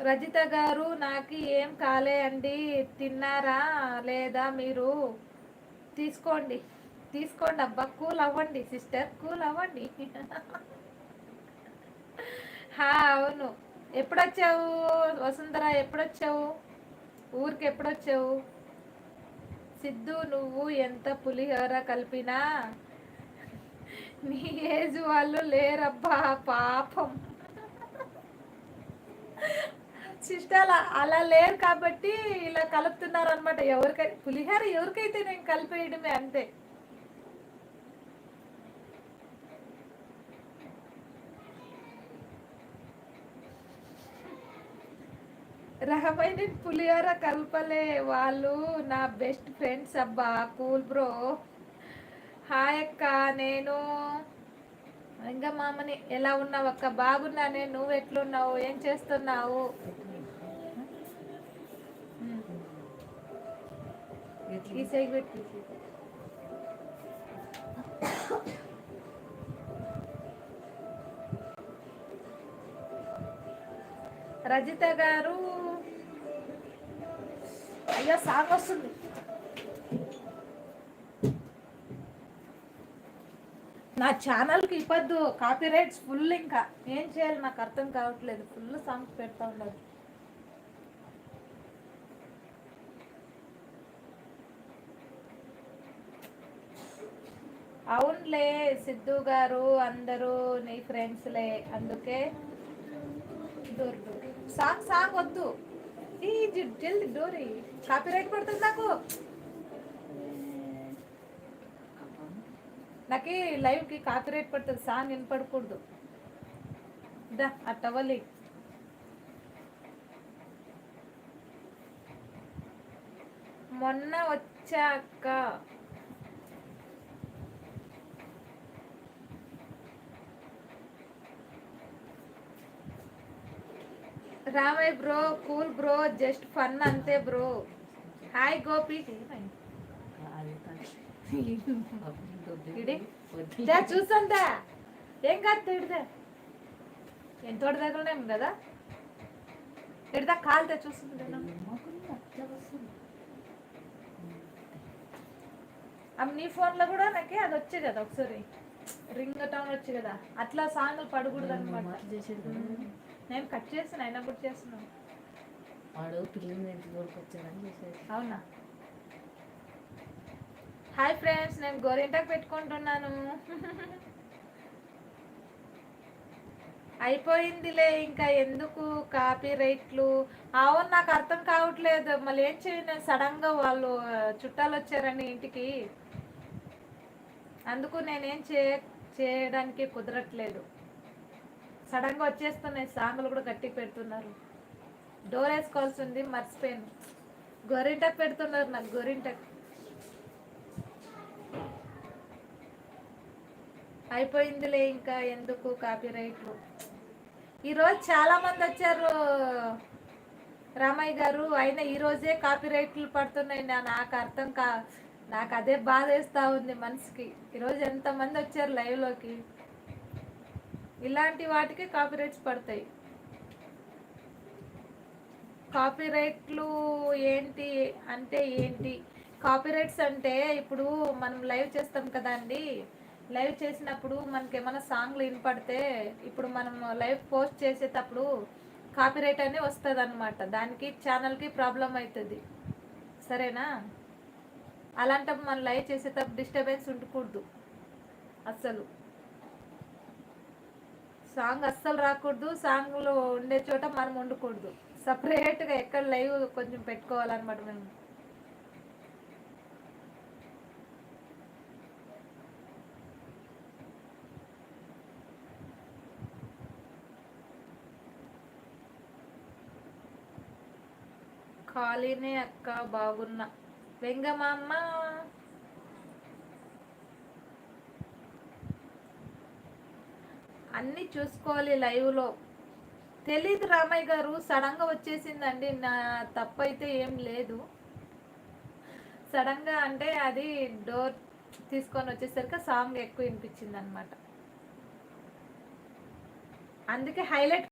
రజిత గారు నాకు ఏం కాలే అండి, తిన్నారా లేదా మీరు? తీసుకోండి తీసుకోండి అబ్బా, కూల్ అవ్వండి సిస్టర్, కూల్ అవ్వండి. హా అవును. ఎప్పుడొచ్చావు వసుంధర, ఎప్పుడొచ్చావు ఊరికి, ఎప్పుడొచ్చావు? సిద్ధు నువ్వు ఎంత పులిహోర కలిపినా నీ ఏజ్ వాళ్ళు లేరబ్బా, పాపం. సిస్టర్ అలా లేరు కాబట్టి ఇలా కలుపుతున్నారు అనమాట. ఎవరికై పులిహోర ఎవరికైతే నేను కలిపేయడమే అంతే. రహమైన పులిహోర కలపలే, వాళ్ళు నా బెస్ట్ ఫ్రెండ్స్ అబ్బా, కూల్ బ్రో. హాయ్ అక్క, నేను ఇంకా మామని. ఎలా ఉన్నావు అక్క? బాగున్నానే, నువ్వు ఎట్లున్నావు, ఏం చేస్తున్నావు? ఈ సైడ్ పెట్టి. రజిత గారు, అయ్యో సాంగ్ వస్తుంది. నా ఛానల్కి ఇవ్వద్దు, కాపీ రైట్స్ ఫుల్. ఇంకా ఏం చేయాలి నాకు అర్థం కావట్లేదు, ఫుల్ సాంగ్స్ పెడతా ఉండదు. అవునులే సిద్ధు గారు, అందరూ నీ ఫ్రెండ్స్లే, అందుకే డోర్ డోర్ సాంగ్ సాంగ్ వద్దు. ఈ జల్ది డోర్, కాపీ రైట్ పడుతుంది నాకు. నాకు లైవ్కి కాపీ రైట్ పడుతుంది, సాంగ్ వినపడకూడదు. దా అట్టవలి. మొన్న వచ్చాక Ramayya bro, cool bro, just fun అంతే బ్రో. హాయ్ గోపి. చూసంతా ఏం కాదు, తిడితే ఏం తోట దగ్గరనేం కదా, తిడతా కాలితే చూస్తుంది. నీ ఫోన్లో కూడా నాకే అది వచ్చే కదా ఒకసారి, రింగ్ టౌన్ వచ్చి కదా, అట్లా సాంగ్లు పడకూడదు అనమాట. నేను కట్ చేస్తాను, అయినా కూడా చేస్తున్నాను. అవునా? హాయ్ ఫ్రెండ్స్, నేను గోరింటాకు పెట్టుకుంటున్నాను. అయిపోయిందిలే, ఇంకా ఎందుకు కాపీ రైట్లు? అవును, నాకు అర్థం కావట్లేదు, మళ్ళీ ఏం చేయను. సడన్గా వాళ్ళు చుట్టాలు వచ్చారని ఇంటికి, అందుకు నేనేం చేయడానికి కుదరట్లేదు. సడన్గా వచ్చేస్తున్నాయి, సాంగులు కూడా గట్టిగా పెడుతున్నారు. డోర్ వేసుకోవాల్సి ఉంది, మర్చిపోయాను. గోరింటాకు పెడుతున్నారు నాకు, గోరింటాకు. అయిపోయిందిలే, ఇంకా ఎందుకు కాపీ రైట్లు? ఈరోజు చాలా మంది వచ్చారు రామయ్య గారు, అయినా ఈరోజే కాపీ రైట్లు పడుతున్నాయి. నాకు అర్థం నాకు అదే బాధ వేస్తూ ఉంది మనసుకి. ఈరోజు ఎంతమంది వచ్చారు లైవ్లోకి, ఇలాంటి వాటికి కాపీ రైట్స్ పడతాయి. కాపీ రైట్లు ఏంటి అంటే ఏంటి? కాపీ రైట్స్ అంటే ఇప్పుడు మనం లైవ్ చేస్తాం కదా అండి, లైవ్ చేసినప్పుడు మనకి ఏమైనా సాంగ్లు వినపడితే, ఇప్పుడు మనం లైవ్ పోస్ట్ చేసేటప్పుడు కాపీ రైట్ అనే వస్తుంది అనమాట. దానికి ఛానల్కి ప్రాబ్లం అవుతుంది, సరేనా? అలాంటప్పుడు మనం లైవ్ చేసేటప్పుడు డిస్టర్బెన్స్ ఉండకూడదు అస్సలు. సాంగ్ అస్సలు రాకూడదు, సాంగ్లు ఉండే చోట మనం ఉండకూడదు. సపరేట్గా ఎక్కడ లైవ్ కొంచెం పెట్టుకోవాలన్నమాట మేము. ఖాళీనే అక్క, బాగున్నా. వెంగమామ్మ, అన్నీ చూసుకోవాలి లైవ్లో. తెలీదు రామయ్య గారు, సడన్గా వచ్చేసిందండి, నా తప్పు అయితే ఏం లేదు. సడన్గా అంటే అది డోర్ తీసుకొని వచ్చేసరికి సాంగ్ ఎక్కువ వినిపించింది అనమాట, అందుకే హైలైట్